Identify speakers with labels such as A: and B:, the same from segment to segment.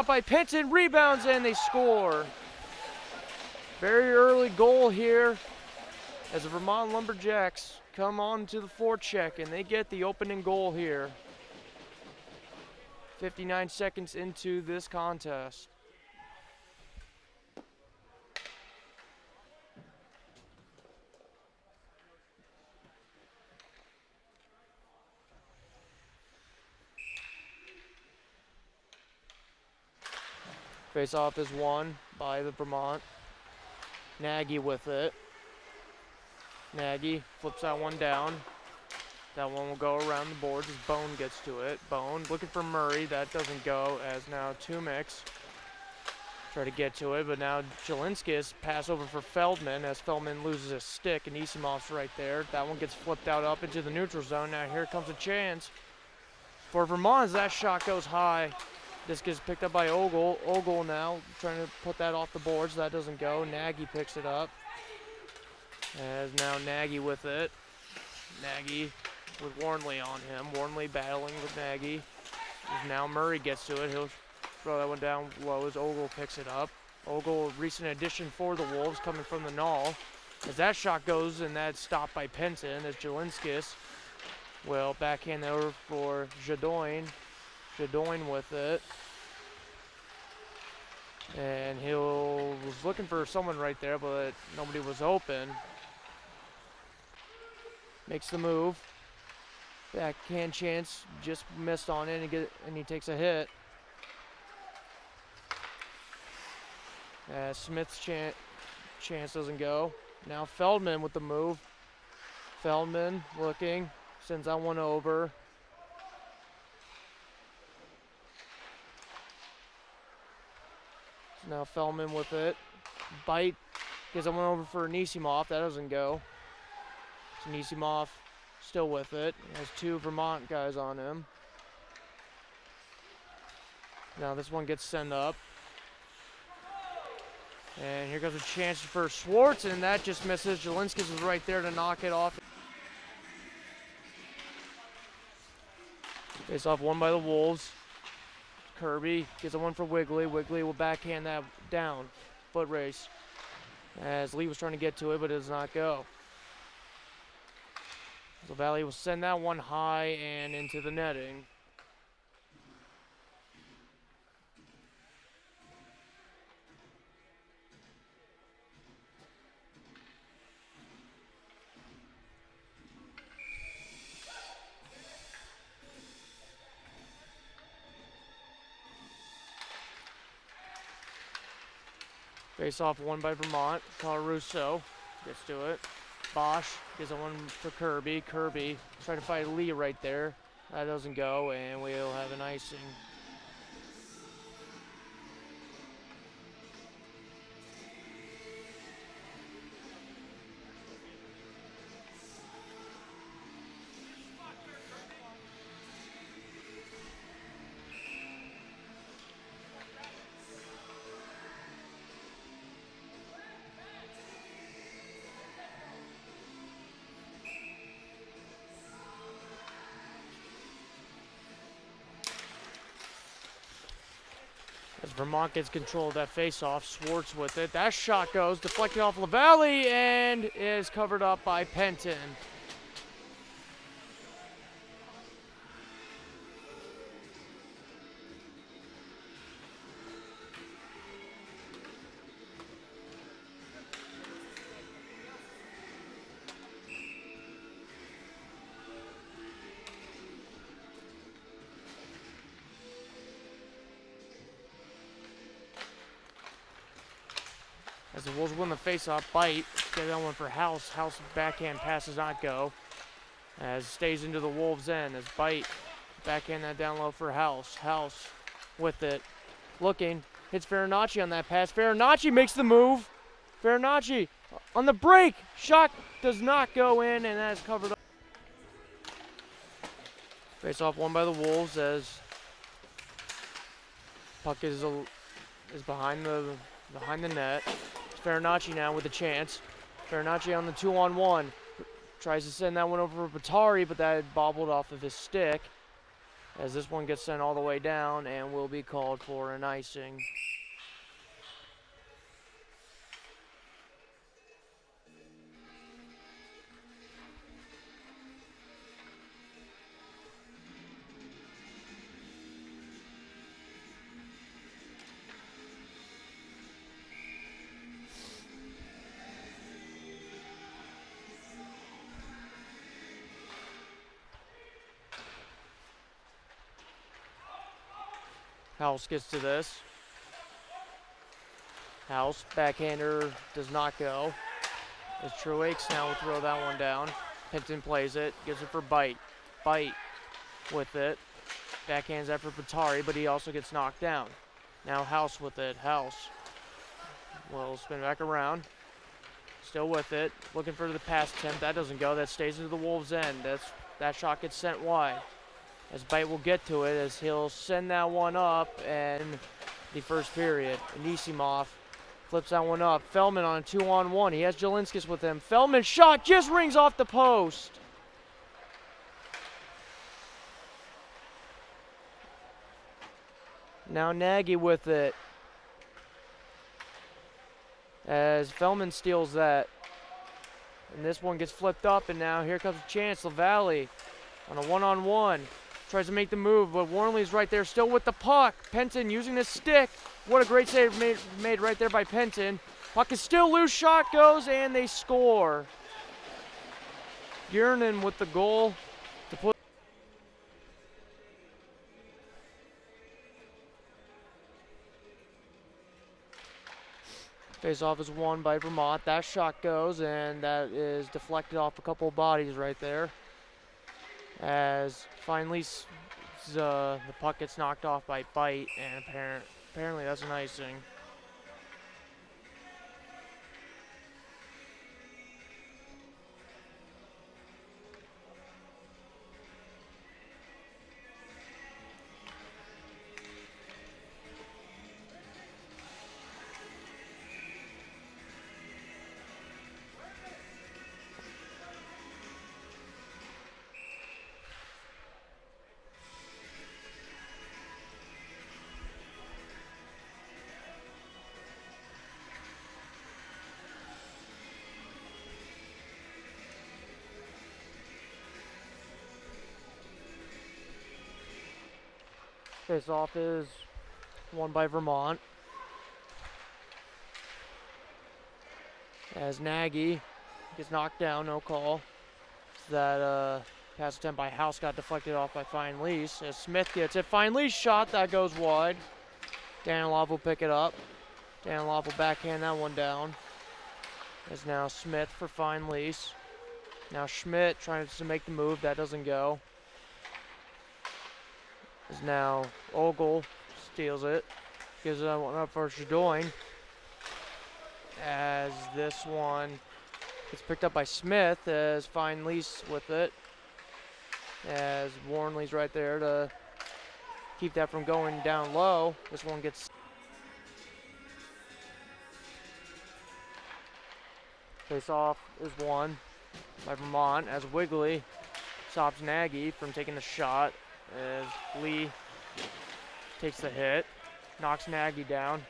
A: By Penton, rebounds, and they score. Very early goal here as the Vermont Lumberjacks come on to the forecheck, and they get the opening goal here. 59 seconds into this contest. Face-off is won by the Vermont. Nagy with it. Nagy flips that one down. That one will go around the boards as Bone gets to it. Bone looking for Murray. That doesn't go as now Tumix try to get to it, but now Jelinskis pass over for Feldman as Feldman loses a stick and Isimov's right there. That one gets flipped out up into the neutral zone. Now here comes a chance for Vermont as that shot goes high. This gets picked up by Ogle. Ogle now trying to put that off the boards. That doesn't go. Nagy picks it up. As now Nagy with it. Nagy with Warnley on him. Warnley battling with Nagy. As now Murray gets to it. He'll throw that one down low as Ogle picks it up. Ogle, recent addition for the Wolves, coming from the Null. As that shot goes, and that's stopped by Penton as Jelinskis will backhand over for Jadoin. Jadoin with it. And he was looking for someone right there, but nobody was open. Makes the move. Backhand chance, just missed on it, and he takes a hit. Smith's chance doesn't go. Now Feldman with the move. Feldman looking, sends that one over. Now Feldman with it. Bite. Gets that one over for Anisimov. That doesn't go. So Anisimov still with it. Has two Vermont guys on him. Now this one gets sent up. And here goes a chance for Schwartz, and that just misses. Jelinskis is right there to knock it off. Face off won by the Wolves. Kirby gets a one for Wigley. Wigley will backhand that down. Foot race. As Lee was trying to get to it, but it does not go. So Valley will send that one high and into the netting. Face off won by Vermont. Colarusso gets to it. Bosch gives a one for Kirby. Kirby trying to fight Lee right there. That doesn't go, and we'll have an icing. As Vermont gets control of that face-off, Schwartz with it. That shot goes, deflected off LaValle, and is covered up by Penton. As the Wolves win the face-off, Bite, get that one for House. House backhand pass does not go. As stays into the Wolves' end as Bite backhand that down low for House. House with it. Looking, hits Farinacci on that pass. Farinacci makes the move. Farinacci on the break. Shot does not go in, and that is covered up. Face-off won by the Wolves as puck is behind the net. Farinacci now with a chance. Farinacci on the 2-on-1. Tries to send that one over for Batari, but that bobbled off of his stick. as this one gets sent all the way down and will be called for an icing. House gets to this. House, backhander does not go. As Truex now will throw that one down. Pinton plays it, gives it for Bite. Bite with it. Backhands that for Patari, but he also gets knocked down. Now House with it. House will spin back around. Still with it. Looking for the pass attempt. That doesn't go. That stays into the Wolves' end. That shot gets sent wide. As Bite will get to it, as he'll send that one up in the first period. Anisimov flips that one up. Feldman on a 2-on-1. He has Jelinskis with him. Feldman's shot just rings off the post. Now Nagy with it. As Feldman steals that. And this one gets flipped up, and now here comes a chance. LaValle on a 1-on-1. Tries to make the move, but Warnley's right there still with the puck. Penton using the stick. What a great save made right there by Penton. Puck is still loose, shot goes, and they score. Giernan with the goal to put. Face-off is won by Vermont. That shot goes, and that is deflected off a couple of bodies right there. As finally the puck gets knocked off by Bite, and apparently that's an icing. Face-off is won by Vermont. As Nagy gets knocked down, no call. That pass attempt by House got deflected off by Fine Lease. As Smith gets it, Fine Lease shot, that goes wide. Danilov will pick it up. Danilov will backhand that one down. As now Smith for Fine Lease. Now Schmidt trying to make the move, that doesn't go. Is now Ogle steals it, gives that one up for Shadoin. As this one gets picked up by Smith, as Fine Lease with it. As Warnley's right there to keep that from going down low. This one gets. Face off is won by Vermont as Wigley stops Nagy from taking the shot. As Lee takes the hit, knocks Nagy down.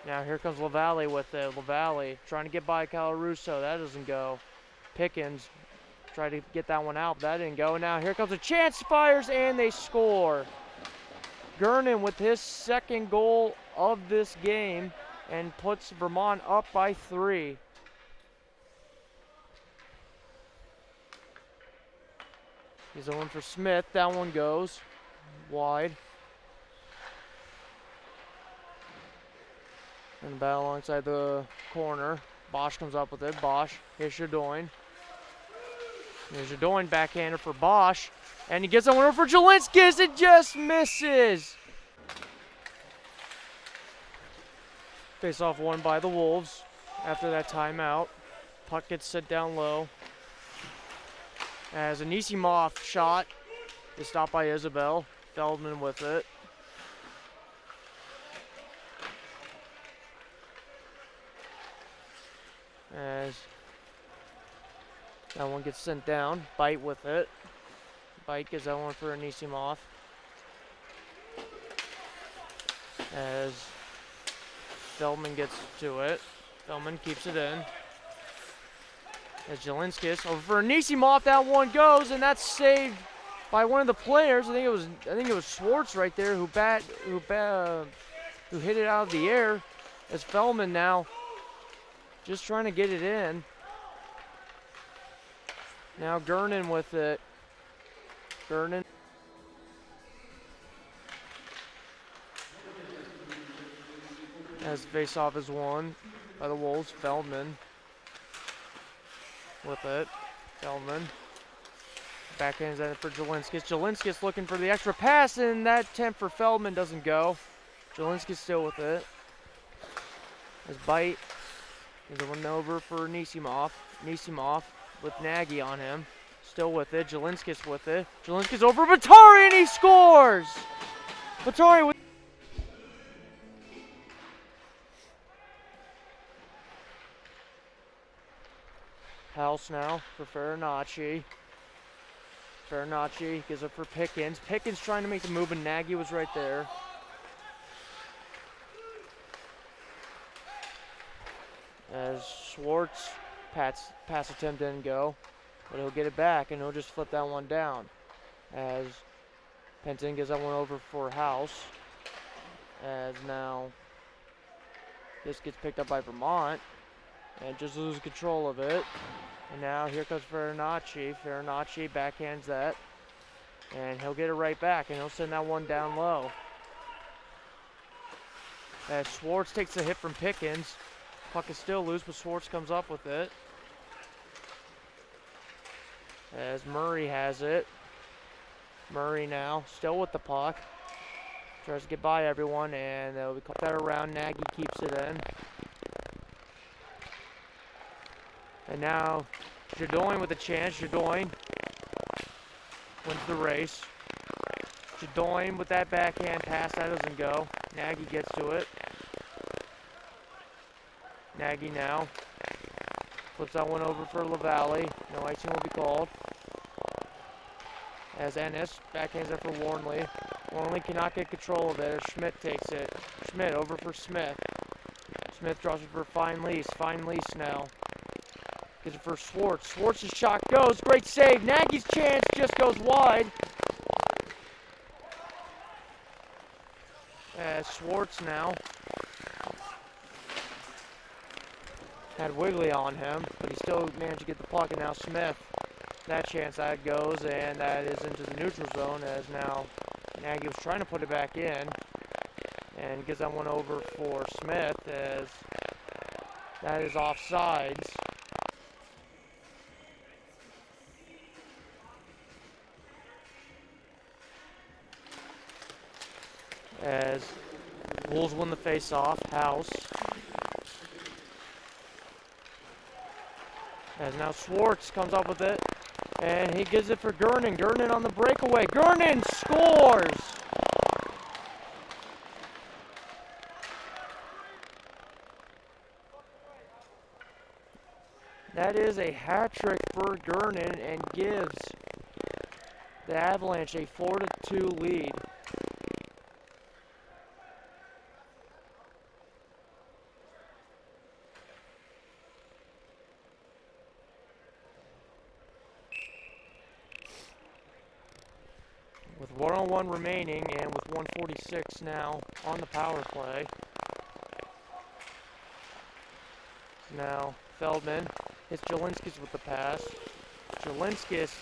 A: Now here comes LaValle with it. LaValle trying to get by Calaruso. That doesn't go. Pickens tried to get that one out, but that didn't go. Now here comes a chance, fires, and they score. Giernan with his second goal of this game and puts Vermont up by 3. He's the one for Smith. That one goes wide. And the battle alongside the corner. Bosch comes up with it. Bosch. Here's Shadoin. Here's Shadoin backhander for Bosch. And he gets that one over for Jelinskis. It just misses. Face off won by the Wolves after that timeout. Puck gets set down low. As Anisimov shot is stopped by Isabel. Feldman with it. As that one gets sent down. Bite with it. Bite gives that one for Anisimov. as Feldman gets to it. Feldman keeps it in. As Jelinskis over for Anisimov, that one goes, and that's saved by one of the players. I think it was Schwartz right there who hit it out of the air. As Feldman now just trying to get it in. Now Gernon with it. Gernon. As face-off is won by the Wolves. Feldman with it. Feldman. Backhands at it for Jelinskis. Jelinskis looking for the extra pass, and that attempt for Feldman doesn't go. Jelinskis still with it. His bite is one over for Anisimov. Anisimov with Nagy on him. Still with it. Jelinskis with it. Jelinskis over Batari, and he scores! Batari with House now for Farinacci. Farinacci gives up for Pickens. Pickens trying to make the move, and Nagy was right there. As Schwartz pass attempt didn't go, but he'll get it back, and he'll just flip that one down. As Penton gives that one over for House. As now this gets picked up by Vermont, and just loses control of it. And now here comes Farinacci. Farinacci backhands that, and he'll get it right back, and he'll send that one down low. As Schwartz takes a hit from Pickens. Puck is still loose, but Schwartz comes up with it. As Murray has it. Murray now still with the puck. Tries to get by everyone, and we call that around. Nagy keeps it in. And now Jadoin with a chance. Jadoin wins the race. Jadoin with that backhand pass, that doesn't go. Nagy gets to it. Nagy now flips that one over for LaValle. No icing will be called. As Ennis backhands it for Warnley. Warnley cannot get control of it as Schmidt takes it. Schmidt over for Smith. Smith draws it for Fine-Lease. Fine-Lease now. Gives it for Schwartz. Schwartz's shot goes. Great save. Nagy's chance just goes wide. As Schwartz now had Wigley on him, but he still managed to get the puck, and now Smith. That chance that goes, and that is into the neutral zone, as now Nagy was trying to put it back in, and gives that one over for Smith, as that is offsides. As Wolves win the face-off. House. As now Schwartz comes up with it, and he gives it for Gernon. Gernon on the breakaway. Gernon scores! That is a hat trick for Gernon and gives the Avalanche a 4-2 lead. With 1:01 remaining and with 1:46 now on the power play. Now Feldman hits Jelinskis with the pass. Jelinskis,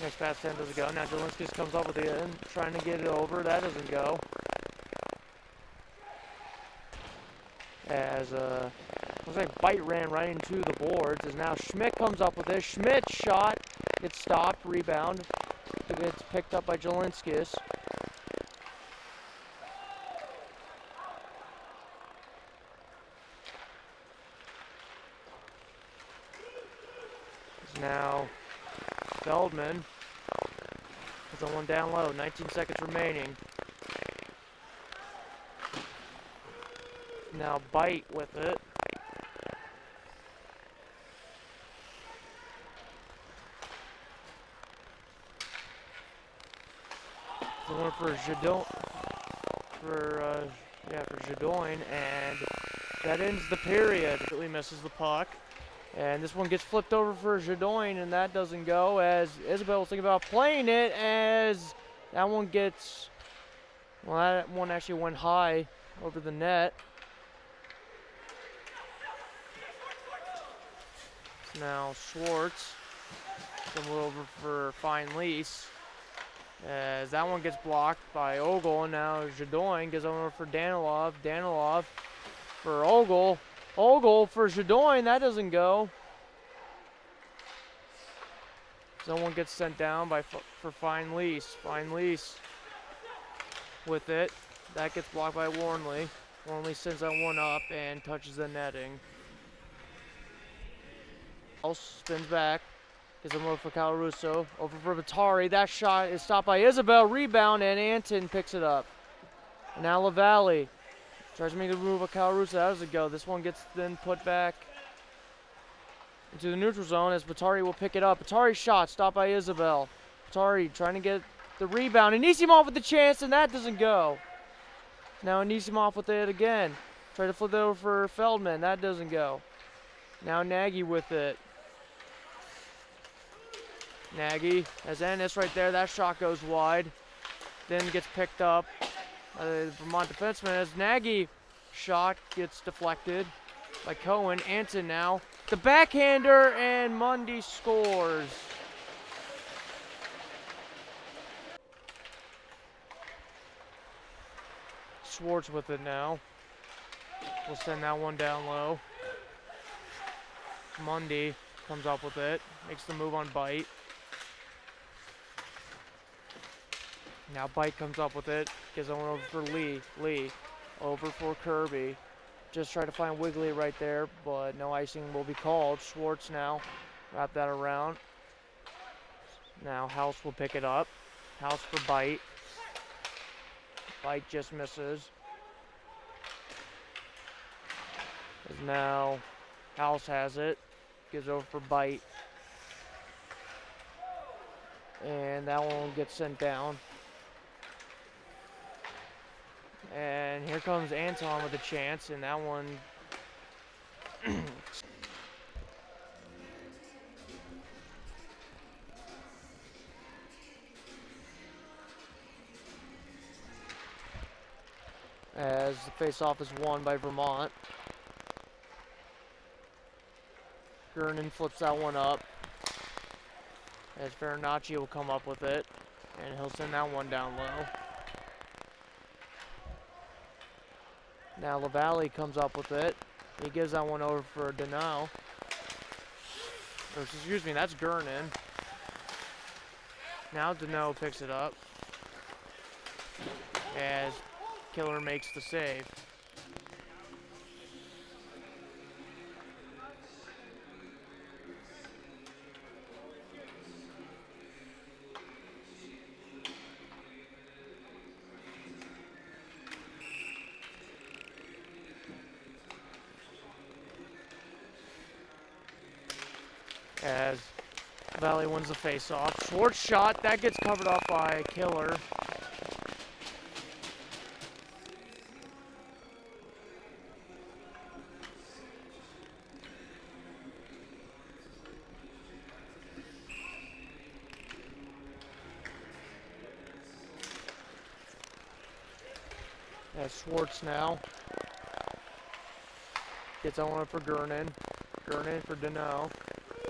A: next pass 10 doesn't go. Now Jelinskis comes up with it and trying to get it over. That doesn't go. As looks like Bite ran right into the boards. As now Schmidt comes up with it. Schmidt's shot gets stopped. Rebound. It's picked up by Jelinskis. Now Feldman with the one down low. 19 seconds remaining. Now Bite with it. The one for Jadon. for Jadoin, and that ends the period. Really misses the puck. And this one gets flipped over for Jadoin, and that doesn't go, as Isabel was thinking about playing it, as that one gets, well, that one actually went high over the net. Now Schwartz comes over for Fine Lease, as that one gets blocked by Ogle, and now Jadoin gets over for Danilov. Danilov for Ogle. Ogle for Jadoin, that doesn't go. Someone gets sent down for Fine Lease. Fine Lease with it. That gets blocked by Warnley. Warnley sends that one up and touches the netting. Spins back. Gives him over for Calaruso. Over for Vitari. That shot is stopped by Isabel. Rebound, and Anton picks it up. And now LaValle tries to make a move with Calaruso. That doesn't go. This one gets then put back into the neutral zone as Vitari will pick it up. Vitari's shot stopped by Isabel. Vitari trying to get the rebound. Anisimov with the chance, and that doesn't go. Now Anisimov with it again. Try to flip it over for Feldman. That doesn't go. Now Nagy with it. Nagy has Ennis right there. That shot goes wide. Then gets picked up by the Vermont defenseman as Nagy shot gets deflected by Cohen. Anton now. The backhander, and Mundy scores. Schwartz with it now. We'll send that one down low. Mundy comes up with it. Makes the move on Bite. Now Bite comes up with it. Gives it one over for Lee. Lee over for Kirby. Just try to find Wigley right there, but no icing will be called. Schwartz now. Wrap that around. Now House will pick it up. House for Bite. Bite just misses. As now House has it. Gives over for Bite. And that one gets sent down. And here comes Anton with a chance, and that one as the face-off is won by Vermont. Gernon flips that one up as Farinacci will come up with it, and he'll send that one down low. Now LaValle comes up with it. He gives that one over for Deneau. Or, excuse me, that's Gernon. Now Deneau picks it up as Killer makes the save. As Valley wins the face-off. Schwartz shot, that gets covered up by Killer. As Schwartz now gets that one up for Gernon. Gernon for Deneau.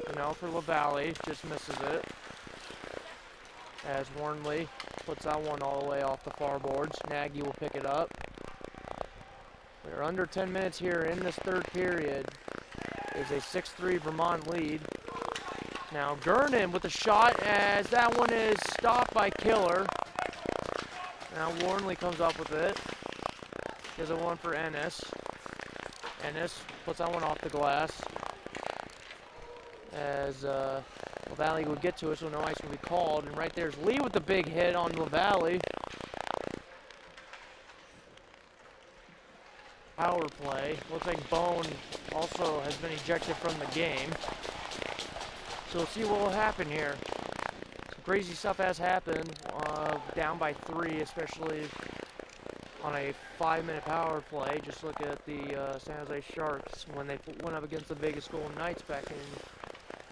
A: Deneau for LaValle, just misses it. As Warnley puts that one all the way off the far boards. Nagy will pick it up. We're under 10 minutes here in this third period. Is a 6-3 Vermont lead. Now Gernon with a shot as that one is stopped by Killer. Now Warnley comes up with it. Gives it one for Ennis. Ennis puts that one off the glass. As LaValle would get to it, so no ice will be called. And right there's Lee with the big hit on LaValle. Power play. Looks like Bone also has been ejected from the game. So we'll see what will happen here. Some crazy stuff has happened. Down by 3, especially on a 5-minute power play. Just look at the San Jose Sharks when they went up against the Vegas Golden Knights back in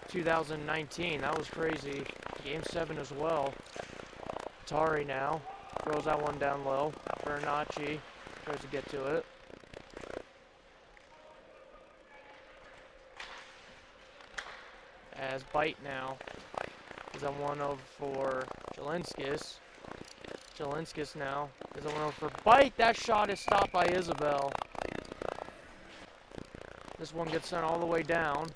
A: 2019. That was crazy. Game 7 as well. Tari now throws that one down low for Nagy. Tries to get to it. As Bite now is on one over for Jelinskis. Jelinskis now is on one over for Bite. That shot is stopped by Isabel. This one gets sent all the way down.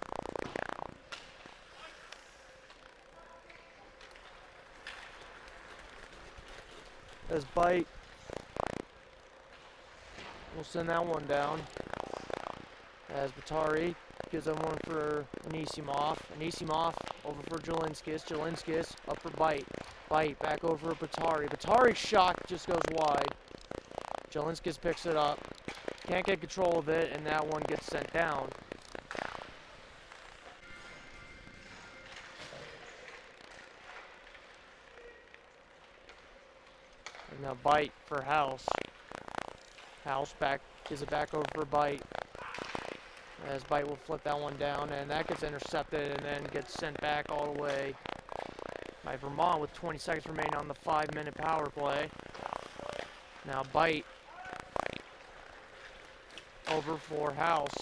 A: As Bite will send that one down. As Batari gives that one for Anisimov. Anisimov over for Jelinskis. Jelinskis up for Bite. Bite back over for Batari. Batari's shot just goes wide. Jelinskis picks it up. Can't get control of it, and that one gets sent down. And now Bite for House. House back gives it back over for Bite. As Bite will flip that one down, and that gets intercepted and then gets sent back all the way by Vermont with 20 seconds remaining on the 5-minute power play. Now Bite over for House.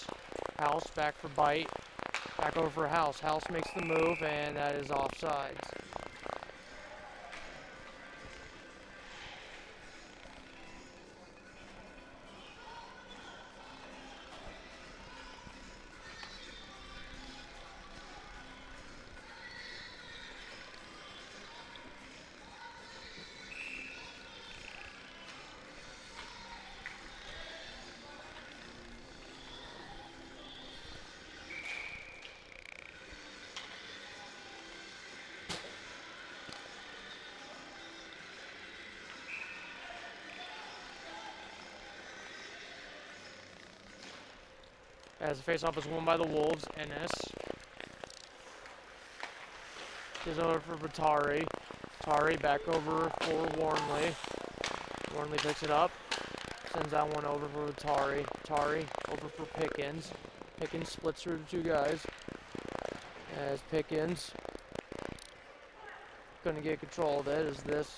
A: House back for Bite. Back over for House. House makes the move, and that is offsides. As the faceoff is won by the Wolves, Ennis gives over for Batari. Batari back over for Warnley. Warnley picks it up, sends that one over for Batari. Batari over for Pickens. Pickens splits through the two guys. As Pickens couldn't get control of it as this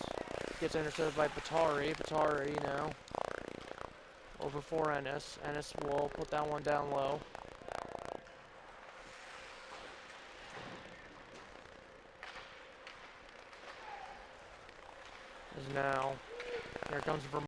A: gets intercepted by Batari. Batari now over for Ennis. Ennis will put that one down low. Is now, here comes Vermont.